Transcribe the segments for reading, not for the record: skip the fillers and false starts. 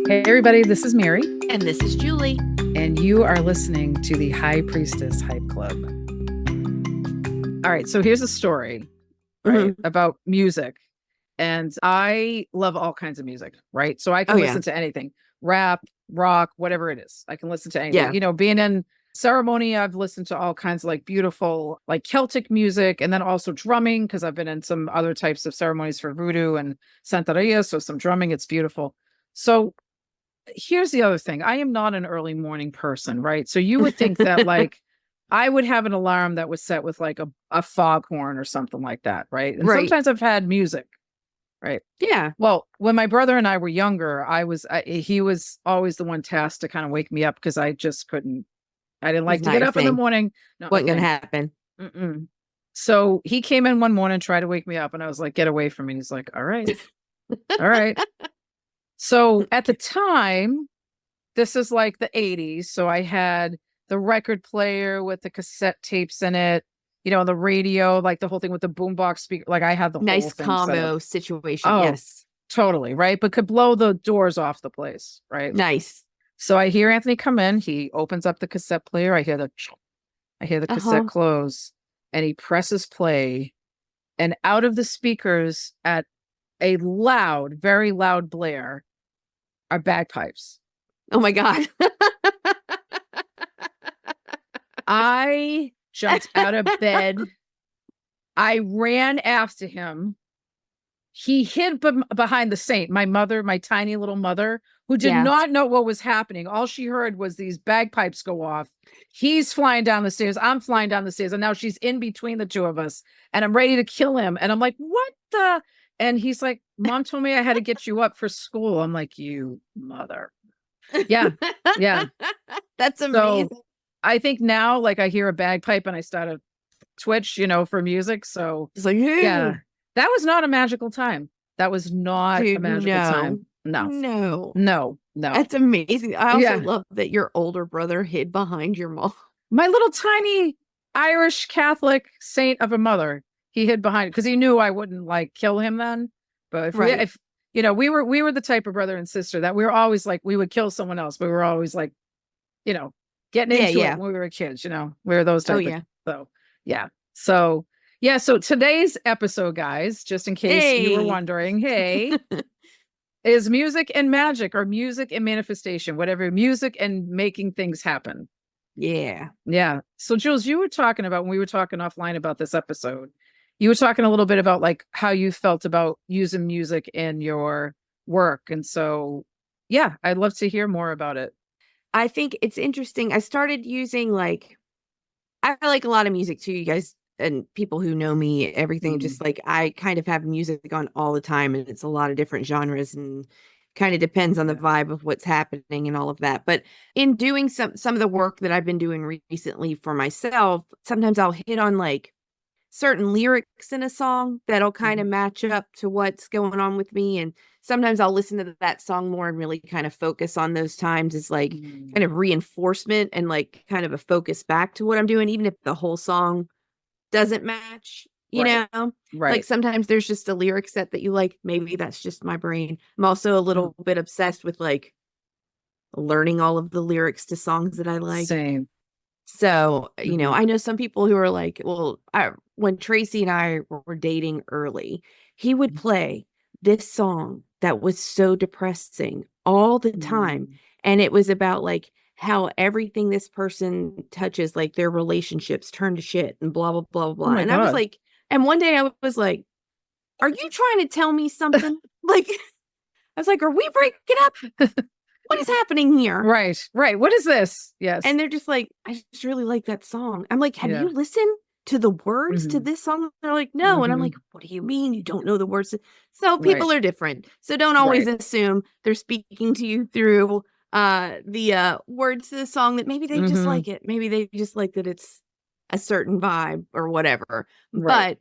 Hey, everybody, this is Mary. And this is Julie. And you are listening to the High Priestess Hype Club. All right, so here's a story, right, about music. And I love all kinds of music, right? So I can listen to anything, rap, rock, whatever it is. I can listen to anything. Yeah. You know, being in ceremony, I've listened to all kinds of like beautiful, like Celtic music, and then also drumming, because I've been in some other types of ceremonies for voodoo and Santeria. So some drumming, it's beautiful. So here's the other thing. I am not an early morning person, right? So you would think that like I would have an alarm that was set with like a foghorn or something like that, right? And sometimes I've had music, right? Yeah. Well, when my brother and I were younger, he was always the one tasked to kind of wake me up because I just couldn't. I didn't like to get up in the morning. Wasn't gonna happen. So he came in one morning, tried to wake me up, and I was like, "Get away from me!" And he's like, "All right, all right." So at the time, this is like the 80s. So I had the record player with the cassette tapes in it, you know, the radio, like the whole thing with the boombox speaker. Like I had the nice whole thing combo situation. Oh, yes. Totally. Right. But could blow the doors off the place. Right. Nice. So I hear Anthony come in. He opens up the cassette player. I hear the cassette close, and he presses play, and out of the speakers at a loud, very loud blare are bagpipes. Oh my God. I jumped out of bed. I ran after him. He hid behind the saint, my mother, my tiny little mother, who did not know what was happening. All she heard was these bagpipes go off. He's flying down the stairs. I'm flying down the stairs. And now she's in between the two of us. And I'm ready to kill him. And I'm like, what the? And he's like, Mom told me I had to get you up for school. I'm like, you mother. Yeah. Yeah. That's amazing. So I think now, like, I hear a bagpipe and I start to twitch, you know, for music. So it's like, hey. Yeah, that was not a magical time. That was not a magical time. No. That's amazing. I also love that your older brother hid behind your mom. My little tiny Irish Catholic saint of a mother. He hid behind because he knew I wouldn't like kill him then. But if you know, we were the type of brother and sister that we were always like, we would kill someone else, but we were always like, you know, getting into it when we were kids, you know, we were those type of, so today's episode, guys, just in case you were wondering, is music and magic, or music and manifestation, whatever, music and making things happen. Yeah. So Jules, you were talking about, when we were talking offline about this episode, you were talking a little bit about like how you felt about using music in your work. And so, I'd love to hear more about it. I think it's interesting. I started using I like a lot of music too, you guys, and people who know me, everything. Just like I kind of have music on all the time, and it's a lot of different genres, and kind of depends on the vibe of what's happening and all of that. But in doing some of the work that I've been doing recently for myself, sometimes I'll hit on like certain lyrics in a song that'll kind of match up to what's going on with me. And sometimes I'll listen to that song more and really kind of focus on those times as like kind of reinforcement and like kind of a focus back to what I'm doing, even if the whole song doesn't match, you know? Like sometimes there's just a lyric set that you like. Maybe that's just my brain. I'm also a little bit obsessed with like learning all of the lyrics to songs that I like. Same. So, you know, I know some people who are like, well, when Tracy and I were dating early, he would play this song that was so depressing all the time. And it was about like how everything this person touches, like their relationships turn to shit and blah, blah, blah, blah. And I was like, and one day I was like, are you trying to tell me something? Like, I was like, are we breaking up? What is happening here? Right. What is this? Yes. And they're just like, I just really like that song. I'm like, have you listened to the words to this song? They're like, no. And I'm like, what do you mean you don't know the words? So people are different. So don't always assume they're speaking to you through the words to the song, that maybe they just like it. Maybe they just like that it's a certain vibe or whatever. But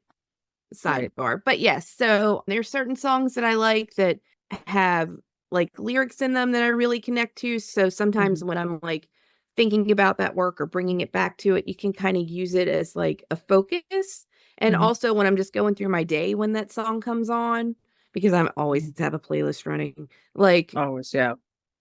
sidebar. But yes, so there's certain songs that I like that have like lyrics in them that I really connect to. So sometimes when I'm like thinking about that work or bringing it back to it, you can kind of use it as like a focus. And also when I'm just going through my day, when that song comes on, because I'm always have a playlist running, like always,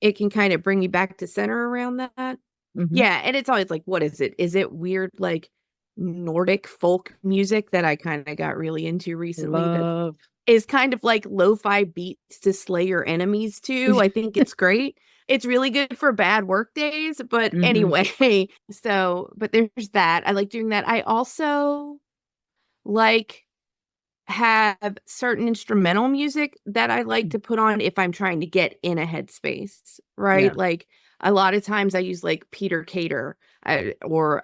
it can kind of bring you back to center around that. Mhm. Yeah, and it's always like, what is it? Is it weird like Nordic folk music that I kind of got really into recently that Love. is kind of like lo-fi beats to slay your enemies too. I think it's great. It's really good for bad work days, but Mhm. anyway, so but there's that. I like doing that. I also like have certain instrumental music that I like to put on if I'm trying to get in a headspace, right? Yeah. Like a lot of times I use like Peter Cater or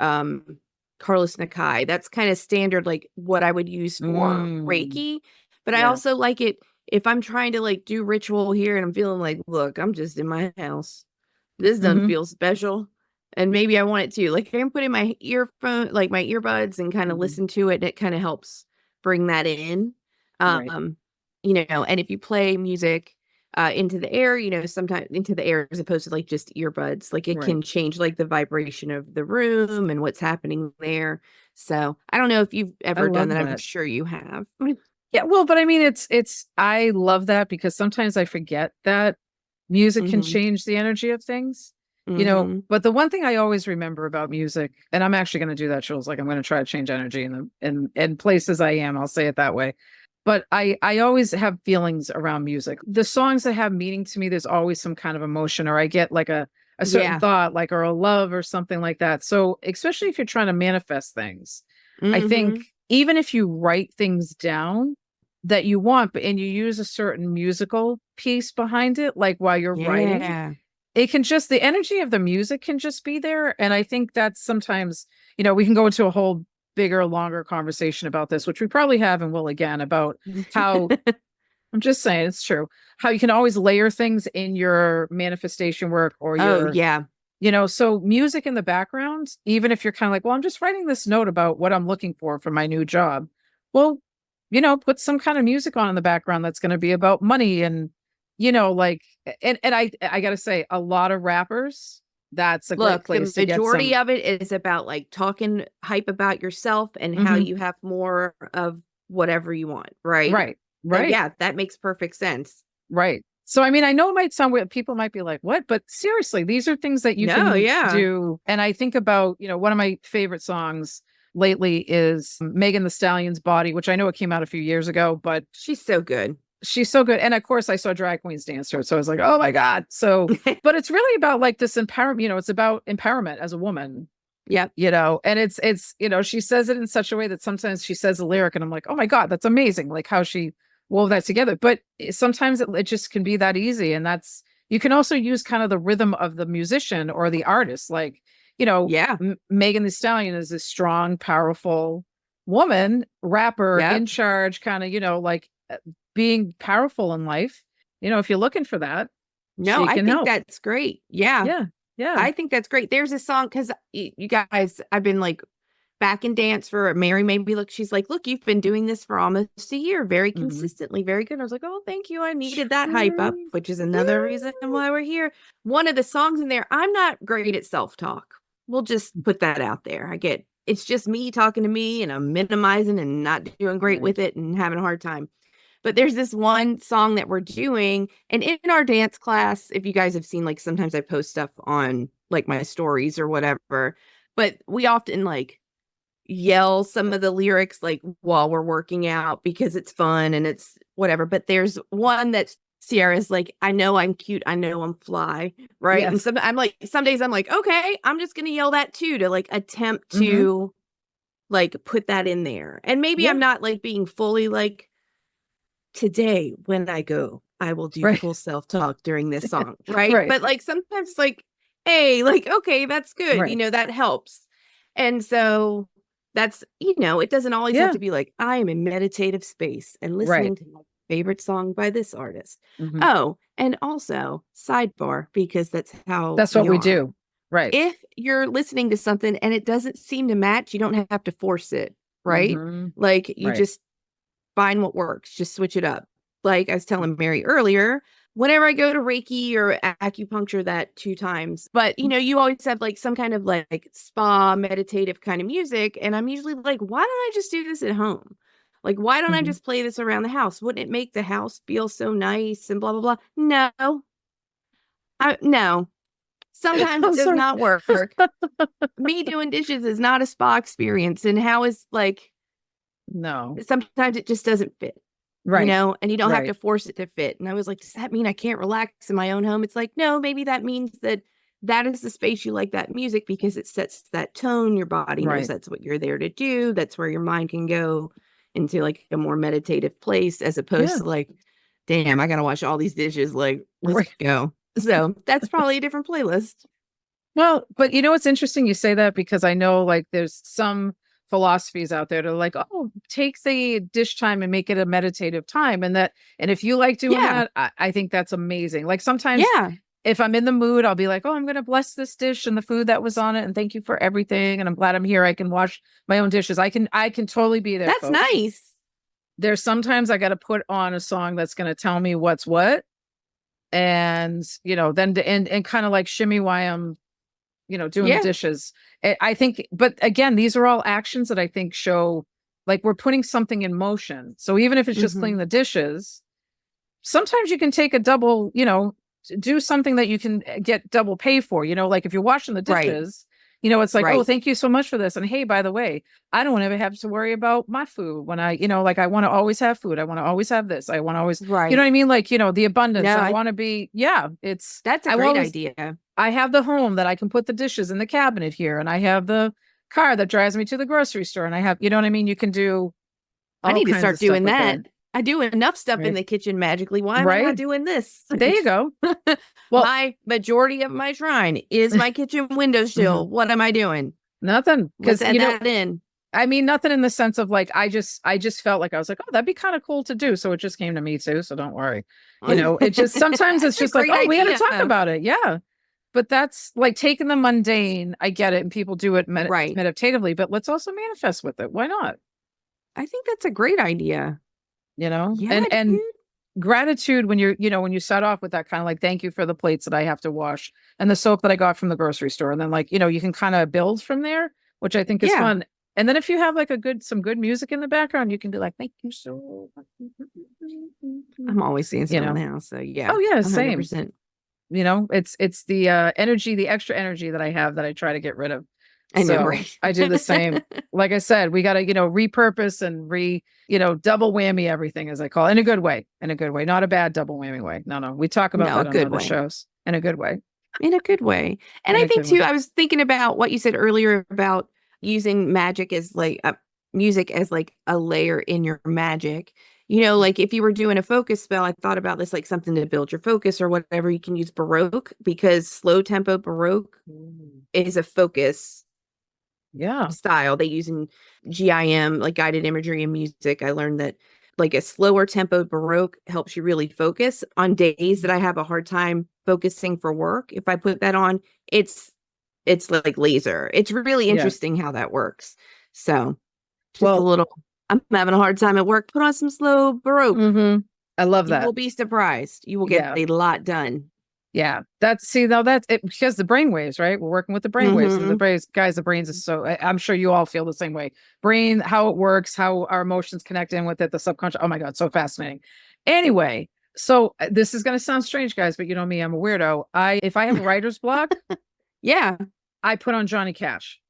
Carlos Nakai. That's kind of standard, like what I would use for Mm. Reiki. But I Yeah. also like it if I'm trying to like do ritual here and I'm feeling like, look, I'm just in my house. This doesn't Mhm. feel special. And maybe I want it to. Like I can put in my earphone, like my earbuds and kind of Mhm. listen to it. And it kind of helps bring that in. Right. Um, and if you play music into the air, sometimes into the air as opposed to like just earbuds, like it Right. can change like the vibration of the room and what's happening there. So I don't know if you've I ever done love that. I'm that. sure you have. Yeah, well, but I mean, it's I love that because sometimes I forget that music can hmm change the energy of things, hmm but the one thing I always remember about music, and I'm actually going to do that, Jules, like I'm going to try to change energy in in places I am, I'll say it that way. But I always have feelings around music. The songs that have meaning to me, there's always some kind of emotion, or I get like a certain Yeah. thought, like or a love or something like that. So especially if you're trying to manifest things, I think hmm even if you write things down that you want, but and you use a certain musical piece behind it, like while you're writing, Yeah. it can just the energy of the music can just be there. And I think that's sometimes, we can go into a whole bigger, longer conversation about this, which we probably have and will again, about how I'm just saying it's true, how you can always layer things in your manifestation work or Oh, your yeah. so music in the background, even if you're kind of like, well, I'm just writing this note about what I'm looking for my new job. Well, put some kind of music on in the background that's going to be about money and, like, and I got to say, a lot of rappers, that's a great Look, the place to get majority some. of it is about like talking hype about yourself and how Mhm. you have more of whatever you want, right? Right. So Right. yeah, that makes perfect sense. Right. So, I mean, I know it might sound weird. People might be like, what? But seriously, these are things that you No, can yeah. do. And I think about, one of my favorite songs lately is Megan the Stallion's Body, which I know it came out a few years ago, but She's so good. she's so good. And of course, I saw drag queens dance to it. So I was like, oh my God. So, but it's really about like this empowerment, it's about empowerment as a woman, Yep. and she says it in such a way that sometimes she says a lyric and I'm like, oh my God, that's amazing. Like how she wove that together. But sometimes it just can be that easy. And you can also use kind of the rhythm of the musician or the artist. Like, Yeah. Megan the Stallion is this strong, powerful woman, rapper in Yep. charge, kind of, like being powerful in life. If you're looking for that, No, she I can think help. that's great. Yeah. Yeah. Yeah. I think that's great. There's a song because you guys, I've been like back in dance for Mary made me look. She's like, look, you've been doing this for almost a year, very Mhm. consistently, very good. I was like, oh, thank you. I needed that hype up, True. which is another reason why we're here. One of the songs in there, I'm not great at self talk. We'll just put that out there. It's just me talking to me and I'm minimizing and not doing great Right. with it and having a hard time. But there's this one song that we're doing, and in our dance class, if you guys have seen, like sometimes I post stuff on like my stories or whatever, but we often like yell some of the lyrics like while we're working out because it's fun and it's whatever. But there's one that Sierra's like, I know I'm cute, I know I'm fly, right? And Yes. some days I'm like, okay, I'm just gonna yell that too to like attempt Hmm. to like put that in there. And maybe I'm Yeah. not like being fully like today when I go, I will do Right. full self-talk during this song, right? Right. But like sometimes like, hey, like, okay, that's good. Right. That helps. And so that's, it doesn't always have Yeah. to be like, I am in meditative space and Right. listening to my favorite song by this artist. Hmm. Oh, and also sidebar, because that's how That's what we we are. do. Right. If you're listening to something and it doesn't seem to match, you don't have to force it, right? Hmm. Like you Right. just find what works, just switch it up. Like I was telling Mary earlier, whenever I go to Reiki or acupuncture that 2 times, but you always have like some kind of like spa meditative kind of music. And I'm usually like, why don't I just do this at home? Like, why don't I Hmm. just play this around the house? Wouldn't it make the house feel so nice and blah, blah, blah? No, No, sometimes it I'm does sorry. not work. Me doing dishes is not a spa experience. And how is like, No. sometimes it just doesn't fit, Right. and you don't have Right. to force it to fit. And I was like, does that mean I can't relax in my own home? It's like, no, maybe that means that that is the space you like that music because it sets that tone. Your body knows Right. that's what you're there to do. That's where your mind can go into like a more meditative place as opposed Yeah. to like, damn, I gotta wash all these dishes. Like, let's Right. go. So that's probably a different playlist. Well, but you know what's interesting you say that because I know like there's some philosophies out there that are like, oh, take the dish time and make it a meditative time. And if you like doing Yeah. that, I think that's amazing. Like sometimes Yeah. if I'm in the mood, I'll be like, oh, I'm going to bless this dish and the food that was on it. And thank you for everything. And I'm glad I'm here. I can wash my own dishes. I can totally be there, That's folks. nice. There's sometimes I got to put on a song that's going to tell me what's what. And, then and kind of like shimmy why I'm doing the Yeah. dishes. I think, but again, these are all actions that I think show like we're putting something in motion. So even if it's just Hmm. cleaning the dishes, sometimes you can take a double, do something that you can get double pay for, like if you're washing the Right. dishes, it's like, oh, Right. thank you so much for this. And hey, by the way, I don't ever have to worry about my food when like I want to always have food. I want to always have this. I want to always, you know what Right. I mean? Like, the abundance. No, I want to be, yeah, that's a I great always, idea. I have the home that I can put the dishes in the cabinet here, and I have the car that drives me to the grocery store, and I have, you know what I mean? You can do I all need to kinds start of stuff doing with that. it. I do enough stuff in Right. the kitchen magically. Why am I not Right. doing this? There you go. Well, My majority of my shrine is my kitchen mhm, windowsill. What am I doing? nothing. Let's Cause add that in. I mean, nothing in the sense of like, I just felt like I was like, oh, that'd be kind of cool to do. So it just came to me too. So don't worry. It just, sometimes it's That's a just like, great oh, we got to idea. talk about it. Yeah. But that's like taking the mundane. I get it. And people do it Right. meditatively, but let's also manifest with it. Why not? I think that's a great idea. Yeah, And dude. gratitude when when you start off with that kind of like thank you for the plates that I have to wash and the soap that I got from the grocery store, and then like you can kind of build from there, which I think is Yeah. fun. And then if you have like some good music in the background, you can be like thank you so much. I'm always saying you so know now. So yeah, oh yeah, same. 100%. It's the energy, the extra energy that I have that I try to get rid of. I know, So right? I do the same. Like I said, we got to repurpose and double whammy everything, as I call it, in a good way, not a bad double whammy way. No, we talk about No, a that on good other way. shows in a good way. In a good way. And In I a think good way. too, I was thinking about what you said earlier about using magic as like music as like a layer in your magic. Like if you were doing a focus spell, I thought about this like something to build your focus or whatever. You can use Baroque because slow tempo Baroque Mm. is a focus Yeah. style they use in GIM, like guided imagery and music. I learned that like a slower tempo Baroque helps you really focus on days that I have a hard time focusing for work. If I put that on, it's like laser. It's really Yeah. interesting how that works. So just a Well, little, I'm having a hard time at work. Put on some slow Baroque. I love You that. will be surprised. You will get Yeah. a lot done. Yeah, that's it because the brainwaves, right? We're working with the brainwaves, and the Hmm. brains, guys, the brains is so. I'm sure you all feel the same way. Brain, how it works, how our emotions connect in with it, the subconscious. Oh my god, so fascinating. Anyway, so this is going to sound strange, guys, but you know me, I'm a weirdo. If I have writer's block, Yeah. I put on Johnny Cash,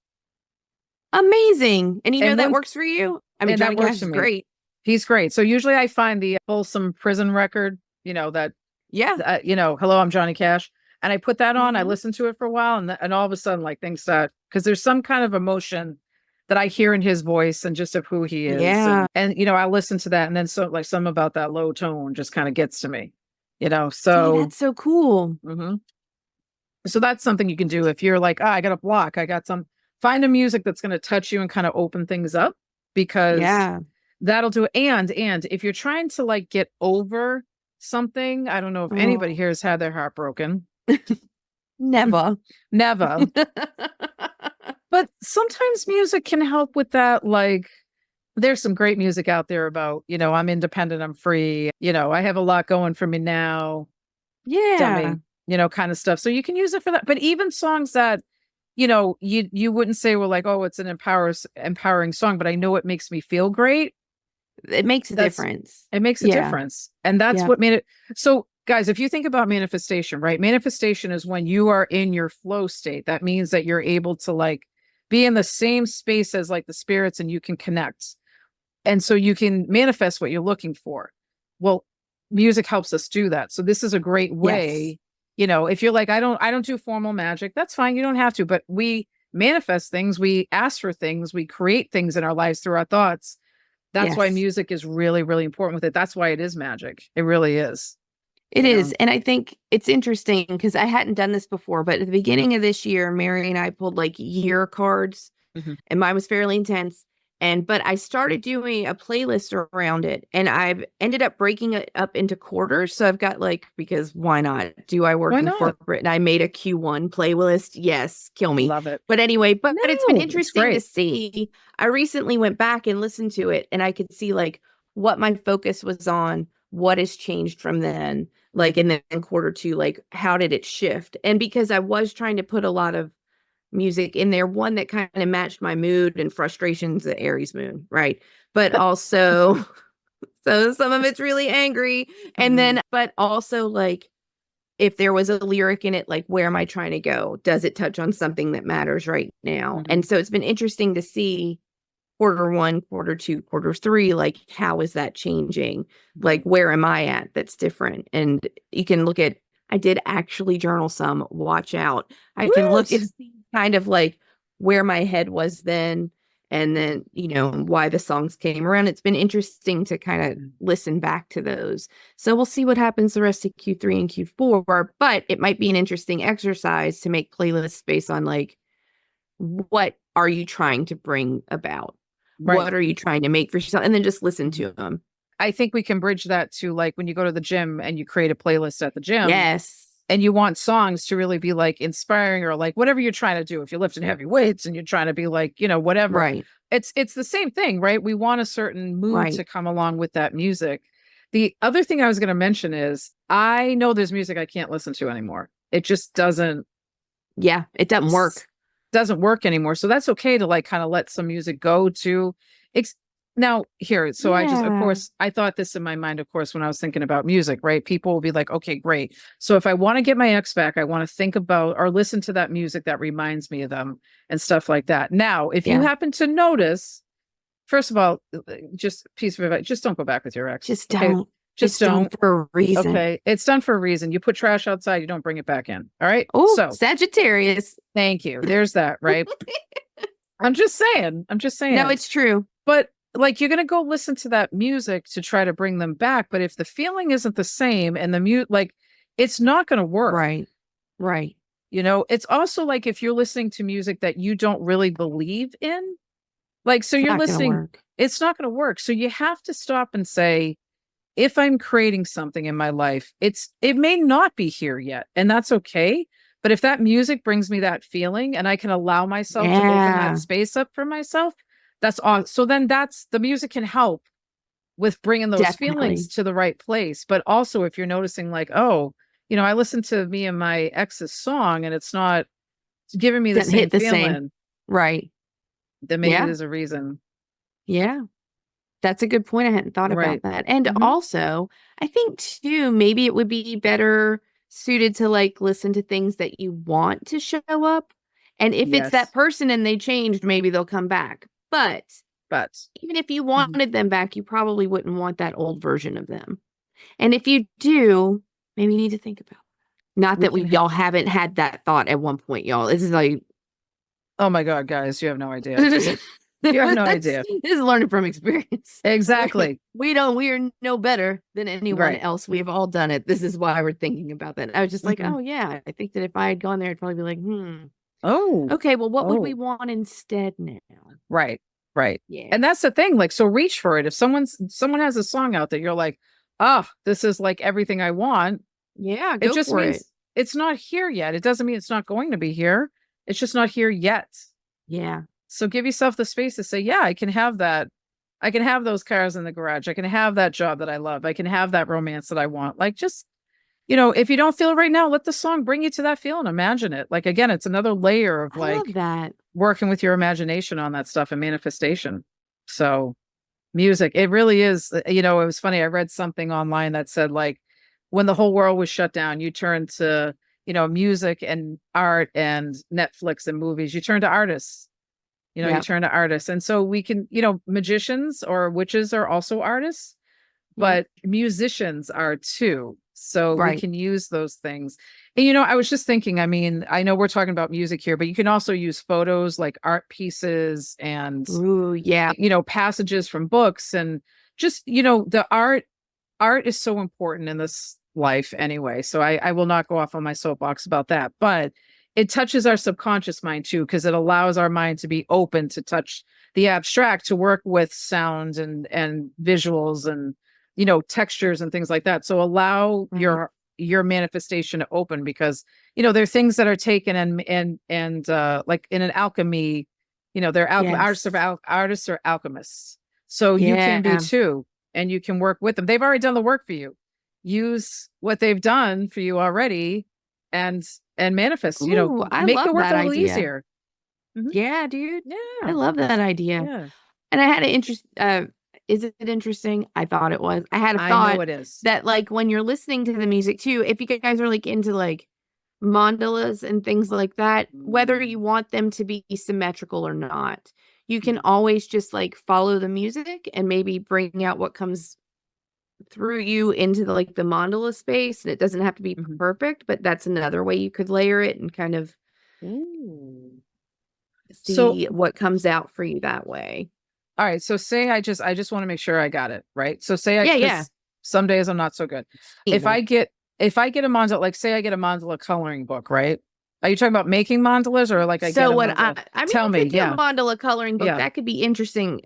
Amazing. And that and works for you? I mean, and that Johnny Cash works for is me. great. He's great. So usually I find the wholesome prison record, that Yeah. hello, I'm Johnny Cash. And I put that on, I Hmm. listen to it for a while, and all of a sudden, like things start, because there's some kind of emotion that I hear in his voice and just of who he is. Yeah. And I listen to that, and then so like some about that low tone just kind of gets to me, See, so that's so cool. mhm. So that's something you can do if you're like, I got a block, find a music that's going to touch you and kind of open things up, because Yeah. that'll do it. And if you're trying to like get over something, I don't know if anybody Oh, here has had their heart broken. never. Never. But sometimes music can help with that. Like there's some great music out there about, I'm independent, I'm free, I have a lot going for me now, Yeah. dummy, kind of stuff. So you can use it for that. But even songs that, you wouldn't say were like, oh, it's an empowering song, but I know it makes me feel great. It makes a That's difference. It makes a Yeah. difference. And that's Yeah. what made it. So Guys, if you think about manifestation, right? Manifestation is when you are in your flow state. That means that you're able to like be in the same space as like the spirits and you can connect. And so you can manifest what you're looking for. Well, music helps us do that. So this is a great Yes. way, if you're like, I don't do formal magic, that's fine. You don't have to, but we manifest things, we ask for things, we create things in our lives through our thoughts. That's why Yes. music is really, really important with it. That's why it is magic. It really is, It you is. know. And I think it's interesting because I hadn't done this before, but at the beginning of this year, Mary and I pulled like year cards Mhm. and mine was fairly intense. But I started doing a playlist around it and I've ended up breaking it up into quarters. So I've got like, because why not? Do I work Why in not? corporate? And I made a Q1 playlist. Yes, kill me. Love it. But anyway, but it's been No, it's interesting to great. see. I recently went back and listened to it and I could see like what my focus was on, what has changed from then, like, and then in quarter two, like, how did it shift? And because I was trying to put a lot of music in there, one that kind of matched my mood and frustrations, the Aries moon, right? But also, so some of it's really angry. And Mhm. then, but also like, if there was a lyric in it, like, where am I trying to go? Does it touch on something that matters right now? Mhm. And so it's been interesting to see quarter one, quarter two, quarter three, like, how is that changing? Like, Mhm. where am I at that's different? And you can look at, I did actually journal some, watch out. I can look What? and see kind of like where my head was then, and then, why the songs came around. It's been interesting to kind of Mhm. listen back to those. So we'll see what happens the rest of Q3 and Q4, but it might be an interesting exercise to make playlists based on like, what are you trying to bring about? Right. What are you trying to make for yourself? And then just listen Mhm. to them. I think we can bridge that to like when you go to the gym and you create a playlist at the gym Yes. and you want songs to really be like inspiring or like whatever you're trying to do. If you're lifting heavy weights and you're trying to be like, whatever. Right. It's the same thing, right? We want a certain mood Right. to come along with that music. The other thing I was going to mention is I know there's music I can't listen to anymore. It just Yeah. It doesn't work. doesn't work anymore. So that's okay to like kind of let some music go to ex- now here. So I just, of Yeah. course, I thought this in my mind, of course, when I was thinking about music, right? People will be like, okay, great. So if I want to get my ex back, I want to think about or listen to that music that reminds me of them and stuff like that. Now, if you Yeah. happen to notice, first of all, just piece of advice, just don't go back with your ex. Just Okay. don't. Just It's done don't. for a reason. Okay. It's done for a reason. You put trash outside, you don't bring it back in. All right. Oh, So Sagittarius. thank you. There's that, right? I'm just saying. I'm just No, saying. it's true. But like you're gonna go listen to that music to try to bring them back. But if the feeling isn't the same and the mute like it's not gonna work. Right. Right. It's also like if you're listening to music that you don't really believe in, like so It's you're not going to listening, work. it's not gonna work. So you have to stop and say, if I'm creating something in my life, it may not be here yet, and that's okay. But if that music brings me that feeling and I can allow myself to open that Yeah. space up for myself, that's on. So then that's the music can help with bringing those feelings Definitely. to the right place. But also if you're noticing like, oh, I listened to me and my ex's song and it's not giving me the Doesn't same hit the same. feeling, Right. then maybe Yeah. there's a reason. Yeah. That's a good point. I hadn't thought about Right. that. And Hmm. also, I think too, maybe it would be better suited to like listen to things that you want to show up. And if it's that Yes. person and they changed, maybe they'll come back. But But even if you mhm. wanted them back, you probably wouldn't want that old version of them. And if you do, maybe you need to think about it. Not We that we can y'all haven't had that thought at one point, y'all. This is like Oh my God, guys, you have no idea. this You have no idea. is learning from experience. Exactly. We are no better than anyone Right. else. We've all done it. This is why we're thinking about that. I was just like, Mhm. oh yeah, I think that if I had gone there, I'd probably be like, Oh, okay, well, what would we oh, want instead now? right, right. Yeah. And that's the thing. Like, so reach for it. If someone has a song out that you're like, oh, this is like everything I want. Yeah, It go just for it. means it's not here yet. It doesn't mean it's not going to be here. It's just not here yet. Yeah. So give yourself the space to say, yeah, I can have that. I can have those cars in the garage. I can have that job that I love. I can have that romance that I want. Like, just if you don't feel it right now, let the song bring you to that feeling. Imagine it. Like, again, it's another layer of I love like that. working with your imagination on that stuff and manifestation. So, music, it really is. It was funny. I read something online that said, like, when the whole world was shut down, you turned to, music and art and Netflix and movies. You turn to artists. You Yeah. turn to artists. And so we can, magicians or witches are also artists, Yeah. but musicians are too. So we Right. can use those things. And, I was just thinking, I mean, I know we're talking about music here, but you can also use photos like art pieces and, Ooh, yeah. passages from books and just, the art is so important in this life anyway. So I will not go off on my soapbox about that, but it touches our subconscious mind too, because it allows our mind to be open to touch the abstract, to work with sounds and visuals and, textures and things like that. So allow Right. your manifestation to open, because, there are things that are taken and like in an alchemy, they're Yes. artists are alchemists. So you can be Yeah. too, and you can work with them. They've already done the work for you. Use what they've done for you already and manifest, Ooh, I make the love work that a little idea. easier. Mhm. Yeah, dude. I Yeah. love that idea. Yeah. And I had an interest is it interesting? I thought it was. I had a I know thought it is. that like when you're listening to the music too, if you guys are like into like mandalas and things like that, whether you Mm. want them to be symmetrical or not, you can Mhm. always just like follow the music and maybe bring out what comes through you into the like the mandala space. And it doesn't have to be Mhm. perfect, but that's another way you could layer it and kind of Ooh. So, see what comes out for you that way. all right. So say I just want to make sure I got it right. So say Yeah, yeah. because some days I'm not so good. If Either. I get if I get a mandala, like say I get a mandala coloring book, right? Are you talking about making mandalas or like I get So a what mandala? I mean, Tell you me. could do a Yeah. mandala coloring book. Yeah. That could be interesting.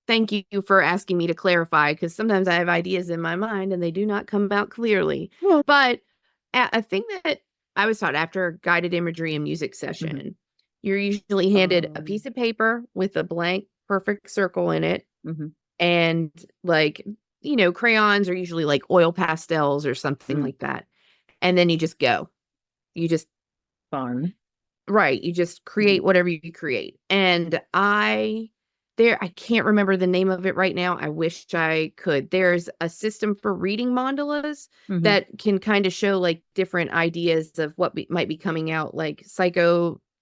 Thank you for asking me to clarify because sometimes I have ideas in my mind and they do not come out clearly. Well, But a thing that I was taught after a guided imagery and music mhm. session, you're usually handed a piece of paper with a blank perfect circle in it Mhm. and like, crayons are usually like oil pastels or something Mm. like that. And then you just go. You just Fun. Right, you just Mhm. create whatever you create, and I can't remember the name of it right now, I wish I could. There's a system for reading mandalas Mhm. that can kinda show, like, different ideas of what might be coming out, like,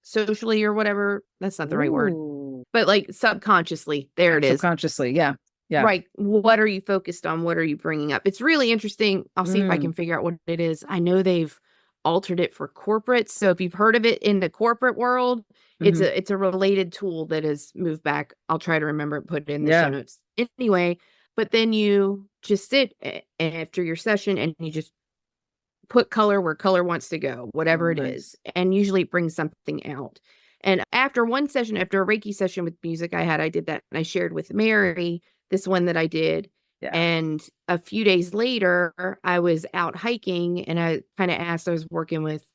socially or whatever, that's not the right word, Ooh. but, like, subconsciously, there it is. Subconsciously. Yeah. Yeah. Right, what are you focused on? What are you bringing up? It's really interesting. I'll see if I can Mm. figure out what it is. I know they've altered it for corporates, so if you've heard of it in the corporate world, Mhm. it's a related tool that has moved back. I'll try to remember and put it in the show Yeah. notes. Anyway, but then you just sit after your session and you just put color where color wants to go, Oh, whatever it is, nice. and usually it brings something out. And after one session, after a Reiki session with music I did that and I shared with Mary this one that I did. Yeah. And a few days later, I was out hiking and I kind of asked, I was working with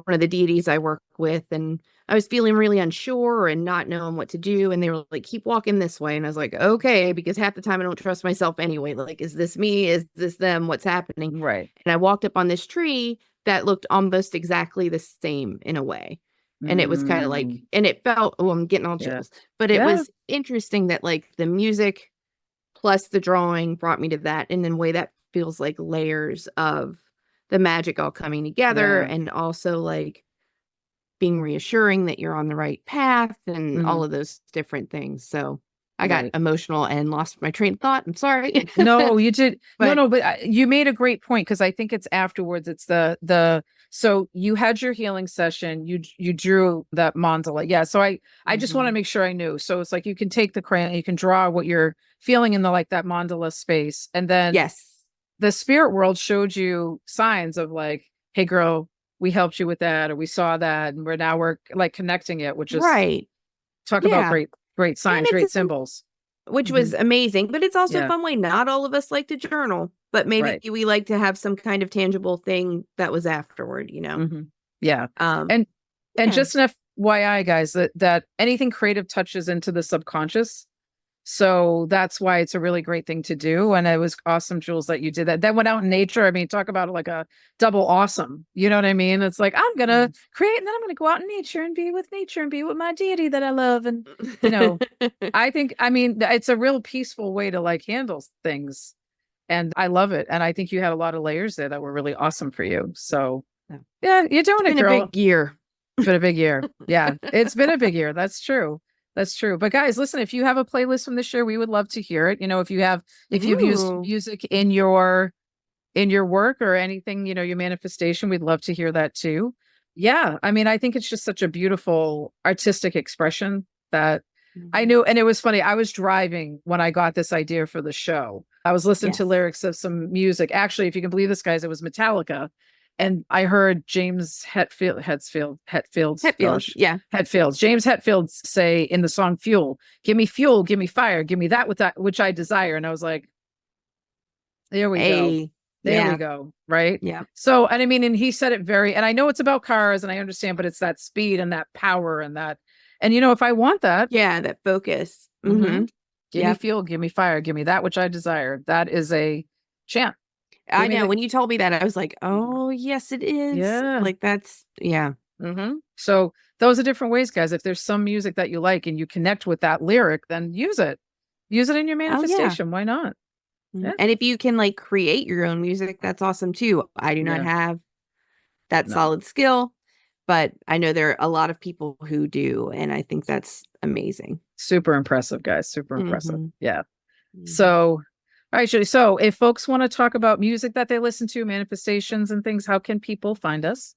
one of the deities I work with, and I was feeling really unsure and not knowing what to do. And they were like, keep walking this way. And I was like, okay, because half the time I don't trust myself anyway. Like, is this me? Is this them? What's happening? Right. And I walked up on this tree that looked almost exactly the same in a way. And it was kind of like, Mm. and it felt, oh, I'm getting all Yeah. chills. But it Yeah. was interesting that like the music plus the drawing brought me to that. And in a way that feels like layers of the magic all coming together Yeah. and also like being reassuring that you're on the right path and Mhm. all of those different things. So I got Right. emotional and lost my train of thought. I'm sorry. No, you did. No, But no, but you made a great point because I think it's afterwards. It's the so you had your healing session. You drew that mandala. Yeah. So I just want to Mhm. make sure I knew. So it's like you can take the crayon, you can draw what you're feeling in the like that mandala space, and then Yes. the spirit world showed you signs of like, hey, girl, we helped you with that, or we saw that, and we're like connecting it, which is Right. talk about Yeah. great And signs, it's great symbols. which Hmm. was amazing, but it's also a Yeah. fun way. Not all of us like to journal, but maybe Right. we like to have some kind of tangible thing that was afterward. Hmm. Yeah. Um, And yeah. just an FYI, guys, that anything creative touches into the subconscious. So that's why it's a really great thing to do. And it was awesome, Jules, that you did that. Then went out in nature. I mean, talk about like a double awesome. You know what I mean? It's like I'm gonna Mhm. create and then I'm gonna go out in nature and be with nature and be with my deity that I love. And you know, I think I mean it's a real peaceful way to like handle things. And I love it. And I think you had a lot of layers there that were really awesome for you. So Yeah. yeah, you're doing It's it, been a girl. big year. It's been a big year. Yeah, it's been a big year. That's true. That's true. But guys, listen, if you have a playlist from this year, we would love to hear it. You know, if you've used Ooh. music in your work or anything, you know, your manifestation, we'd love to hear that too. Yeah, I mean, I think it's just such a beautiful artistic expression that I Mhm. knew. And it was funny. I was driving when I got this idea for the show. I was listening to Yes. lyrics of some music. Actually, if you can believe this, guys, it was Metallica. And I heard Hetfield. Yeah. James Hetfield say in the song Fuel, give me fire, give me that with that which I desire. And I was like, there we go. Hey. There we Yeah. go. Right. Yeah. So, and I mean, and he said it and I know it's about cars and I understand, but it's that speed and that power and that, and you know, if I want that, Yeah. That focus. mhm, give me Yep. fuel, give me fire, give me that which I desire. That is a chant. I Give me know. the, When you told me that, I was like, oh, yes, it is. yeah. Like, that's, yeah. So those are different ways, guys. If there's some music that you like and you connect with that lyric, then use it. Use it in your Oh, yeah. manifestation. Why not? Yeah. And if you can like create your own music, that's awesome too. I do not Yeah. have that No. solid skill, but I know there are a lot of people who do. And I think that's amazing. Super impressive, guys. Super impressive. hmm Yeah. hmm So, all right, Julie. So, if folks want to talk about music that they listen to, manifestations and things, how can people find us?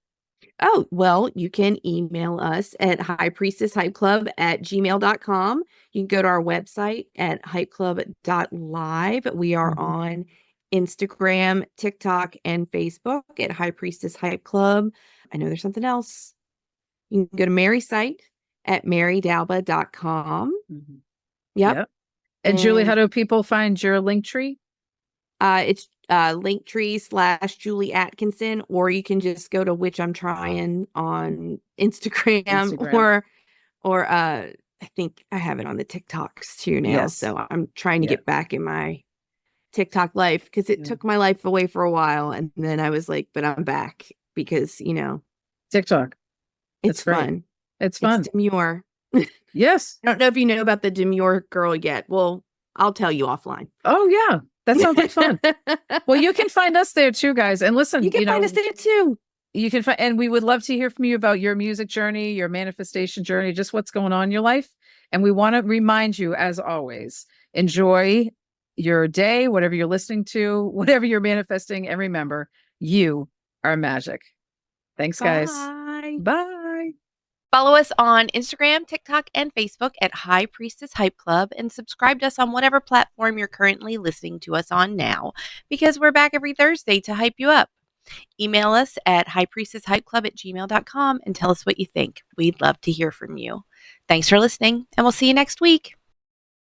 Oh, well, you can email us at highpriestesshypeclub@gmail.com. You can go to our website at hypeclub.live. We are Mhm. on Instagram, TikTok, and Facebook at High Priestess Hype Club. I know there's something else. You can go to Mary's site at marydalba.com. Mhm. Yep. Yep. And Julie, how And do people find your link tree? it's Linktree/Julie Atkinson, or you can just go to Which I'm Trying on Instagram Instagram. or I think I have it on the TikToks too now. Yes. So I'm trying to Yeah. get back in my TikTok life because it Yeah. took my life away for a while. And then I was like, but I'm back because, TikTok. it's It's great. fun. It's It's fun. demure. I Yes. don't know if you know about the demure girl yet. Well, I'll tell you offline. Oh, yeah. That sounds like fun. Well, you can find us there too, guys. And listen, You can find us there too. you can find, and we would love to hear from you about your music journey, your manifestation journey, just what's going on in your life. And we want to remind you, as always, enjoy your day, whatever you're listening to, whatever you're manifesting. And remember, you are magic. Thanks, guys. Bye. Bye. Follow us on Instagram, TikTok, and Facebook at High Priestess Hype Club and subscribe to us on whatever platform you're currently listening to us on now because we're back every Thursday to hype you up. Email us at highpriestesshypeclub@gmail.com and tell us what you think. We'd love to hear from you. Thanks for listening, and we'll see you next week.